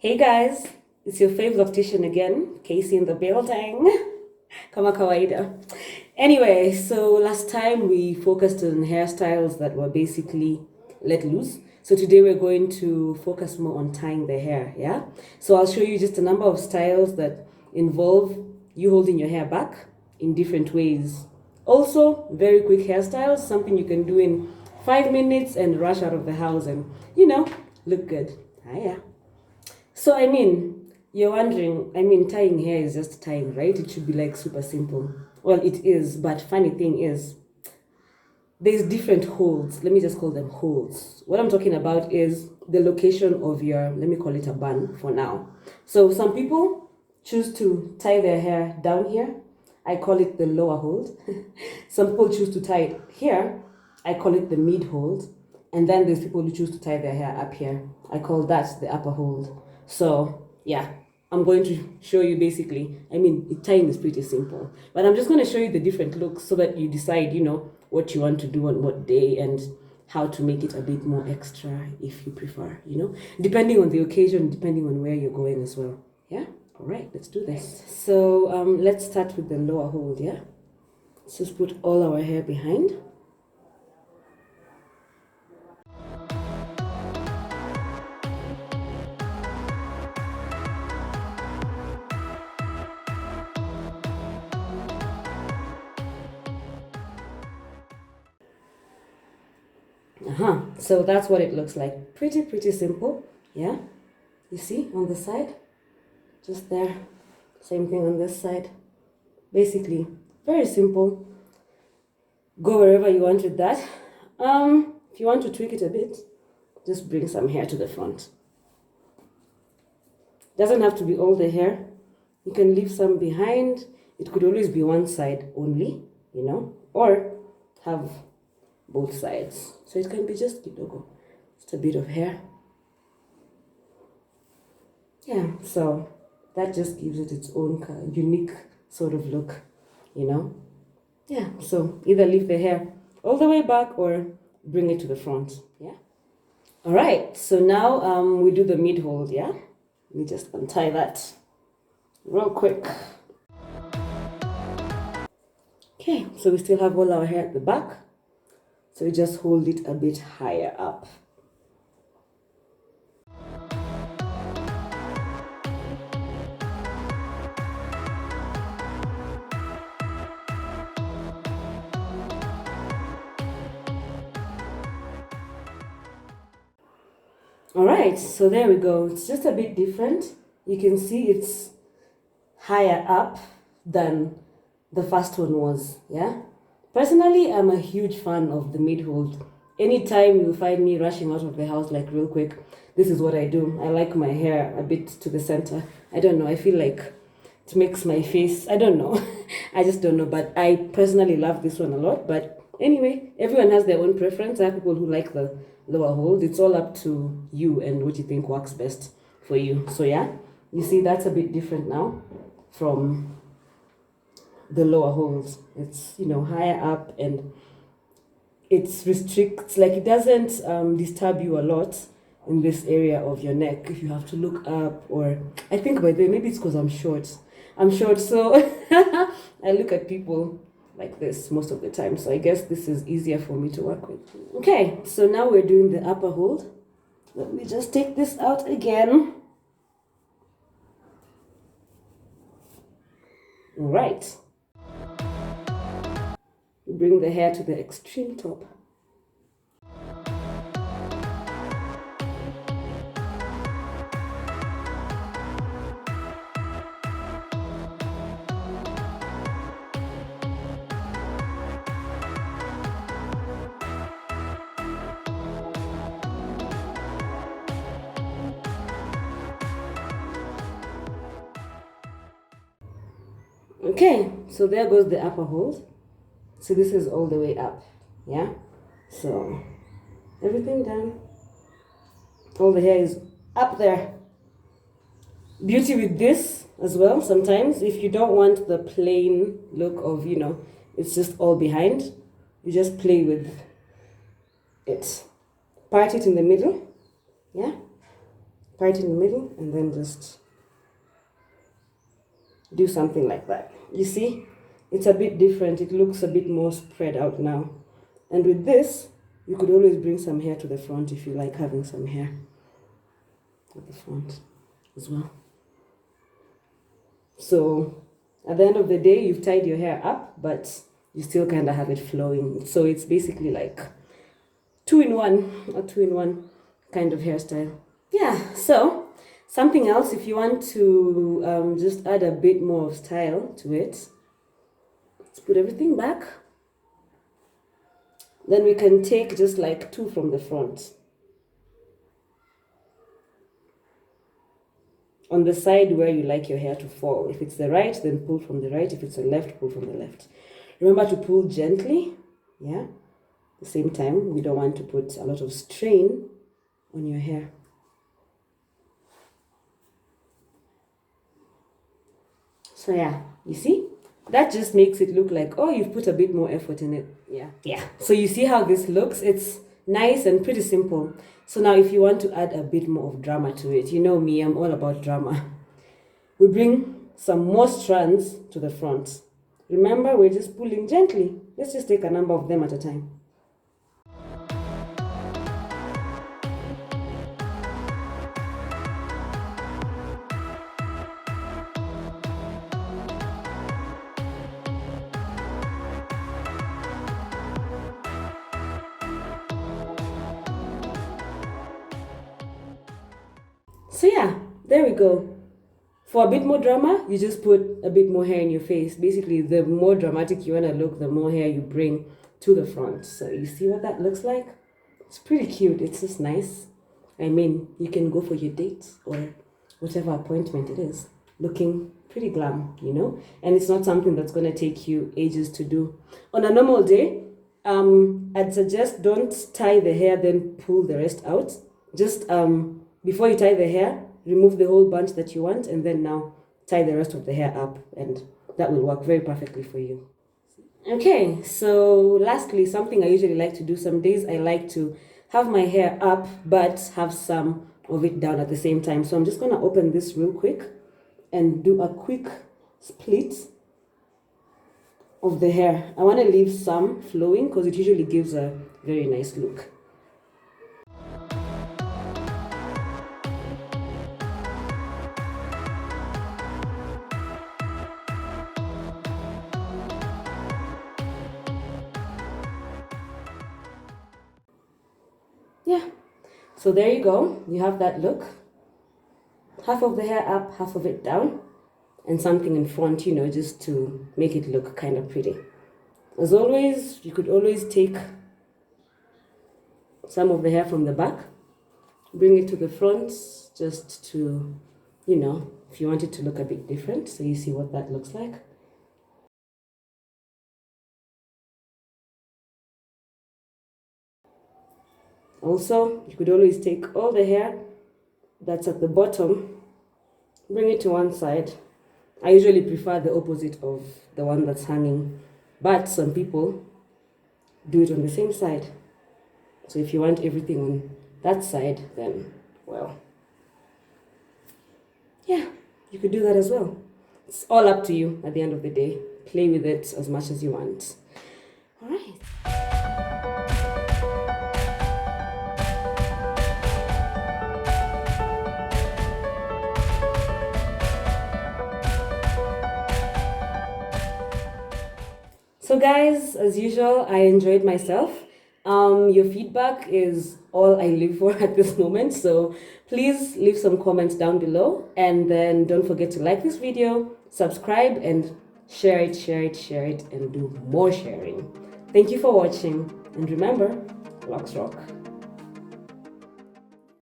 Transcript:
Hey guys, it's your favorite optician again, Casey in the building. Kama kawaida. Anyway, so last time we focused on hairstyles that were basically let loose. So today we're going to focus more on tying the hair, yeah? So I'll show you just a number of styles that involve you holding your hair back in different ways. Also, very quick hairstyles, something you can do in 5 minutes and rush out of the house and, look good. Yeah. So, you're wondering, tying hair is just tying, right? It should be like super simple. Well, it is, but funny thing is, there's different holds. Let me just call them holds. What I'm talking about is the location of your, let me call it a bun for now. So, some people choose to tie their hair down here. I call it the lower hold. Some people choose to tie it here. I call it the mid hold. And then there's people who choose to tie their hair up here. I call that the upper hold. So yeah, I'm going to show you basically, tying is pretty simple, but I'm just going to show you the different looks so that you decide, what you want to do on what day and how to make it a bit more extra if you prefer, depending on the occasion, depending on where you're going as well. Yeah. All right, let's do this. So let's start with the lower hold. Yeah. Let's just put all our hair behind. So that's what it looks like. Pretty simple. Yeah. You see on the side, just there. Same thing on this side. Basically, very simple. Go wherever you want with that. If you want to tweak it a bit, just bring some hair to the front. Doesn't have to be all the hair. You can leave some behind. It could always be one side only, or have both sides. So it can be just a bit of hair. Yeah, so that just gives it its own unique sort of look, Yeah, so either leave the hair all the way back or bring it to the front, yeah? All right, so now we do the mid hold, yeah? Let me just untie that real quick. Okay, so we still have all our hair at the back. So we just hold it a bit higher up. All right, so there we go. It's just a bit different. You can see it's higher up than the first one was, yeah? Personally, I'm a huge fan of the mid-hold. Anytime you find me rushing out of the house like real quick, this is what I do. I like my hair a bit to the center. I don't know, I feel like it makes my face, I don't know. I just don't know, but I personally love this one a lot. But anyway, everyone has their own preference. I have people who like the lower hold. It's all up to you and what you think works best for you. So yeah, you see that's a bit different now from the lower holds. It's higher up and it restricts, like it doesn't disturb you a lot in this area of your neck if you have to look up. Or I think by the way, maybe it's because I'm short, so I look at people like this most of the time, so I guess this is easier for me to work with. Okay, so now we're doing the upper hold. Let me just take this out again. All right, bring the hair to the extreme top. Okay, so there goes the upper hold. So this is all the way up, yeah? So everything done. All the hair is up there. Beauty with this as well, sometimes if you don't want the plain look of, it's just all behind, you just play with it. Part it in the middle, yeah? part in the middle, and then just do something like that. You see, it's a bit different. It looks a bit more spread out now. And with this, you could always bring some hair to the front if you like having some hair at the front as well. So at the end of the day, you've tied your hair up, but you still kind of have it flowing. So it's basically like a two-in-one kind of hairstyle. Yeah, so something else, if you want to just add a bit more of style to it, let's put everything back. Then we can take just like 2 from the front. On the side where you like your hair to fall. If it's the right, then pull from the right. If it's the left, pull from the left. Remember to pull gently, yeah? At the same time, we don't want to put a lot of strain on your hair. So yeah, you see? That just makes it look like, oh, you've put a bit more effort in it. Yeah. So you see how this looks? It's nice and pretty simple. So now if you want to add a bit more of drama to it, you know me, I'm all about drama. We bring some more strands to the front. Remember, we're just pulling gently. Let's just take a number of them at a time. So yeah, there we go. For a bit more drama, you just put a bit more hair in your face. Basically, the more dramatic you want to look, the more hair you bring to the front. So you see what that looks like? It's pretty cute. It's just nice. I mean, you can go for your date or whatever appointment it is, looking pretty glam, you know? And it's not something that's going to take you ages to do. On a normal day, I'd suggest don't tie the hair, then pull the rest out. Just before you tie the hair, remove the whole bunch that you want, and then now tie the rest of the hair up, and that will work very perfectly for you. Okay, so lastly, something I usually like to do, some days I like to have my hair up, but have some of it down at the same time. So I'm just gonna open this real quick and do a quick split of the hair. I wanna leave some flowing because it usually gives a very nice look. Yeah, so there you go. You have that look. Half of the hair up, half of it down, and something in front, you know, just to make it look kind of pretty. As always, you could always take some of the hair from the back, bring it to the front, just to, you know, if you want it to look a bit different, so you see what that looks like. Also, you could always take all the hair that's at the bottom, bring it to one side. I usually prefer the opposite of the one that's hanging, but some people do it on the same side. So if you want everything on that side, then, well, yeah, you could do that as well. It's all up to you at the end of the day. Play with it as much as you want. All right. So guys, as usual, I enjoyed myself. Your feedback is all I live for at this moment. So please leave some comments down below. And then don't forget to like this video, subscribe, and share it, and do more sharing. Thank you for watching. And remember, Locs rock.